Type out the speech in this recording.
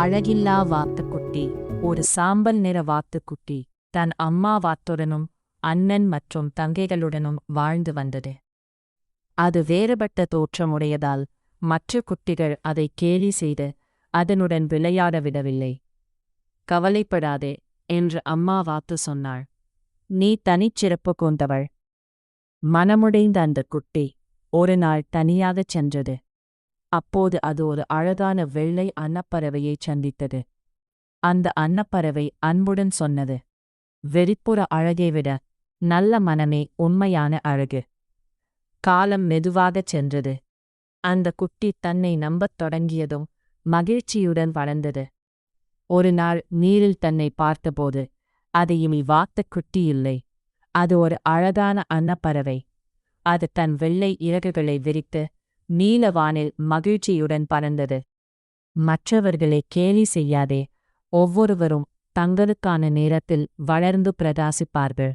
அழகில்லா வாத்துக்குட்டி. ஒரு சாம்பல் நிற வாத்துக்குட்டி தன் அம்மா வாத்துடனும் அண்ணன் மற்றும் தங்கைகளுடனும் வாழ்ந்து வந்தது. அது வேறுபட்ட தோற்றமுடையதால் மற்ற குட்டிகள் அதை கேலி செய்து அதனுடன் விளையாட விடவில்லை. கவலைப்படாதே என்று அம்மா வாத்து சொன்னாள். நீ தனிச்சிறப்பு கொண்டவள். மனமுடைந்த அந்த குட்டி ஒரு நாள் தனியாகச் சென்றது. அப்போது அது ஒரு அழகான வெள்ளை அன்னப்பறவையைச் சந்தித்தது. அந்த அன்னப்பறவை அன்புடன் சொன்னது, வெளிப்புற அழகை விட நல்ல மனமே உண்மையான அழகு. காலம் மெதுவாகச் சென்றது. அந்த குட்டி தன்னை நம்பத் தொடங்கியதும் மகிழ்ச்சியுடன் வளர்ந்தது. ஒரு நாள் நீரில் தன்னை பார்த்தபோது அது இனி வாத்துக்குட்டி இல்லை, அது ஒரு அழகான அன்னப்பறவை. அது தன் வெள்ளை இறகுகளை விரித்து நீல வானில் மகிழ்ச்சியுடன் பறந்தது. மற்றவர்களை கேலி செய்யாதே, ஒவ்வொருவரும் தங்களுக்கான நேரத்தில் வளர்ந்து பிரகாசிப்பார்கள்.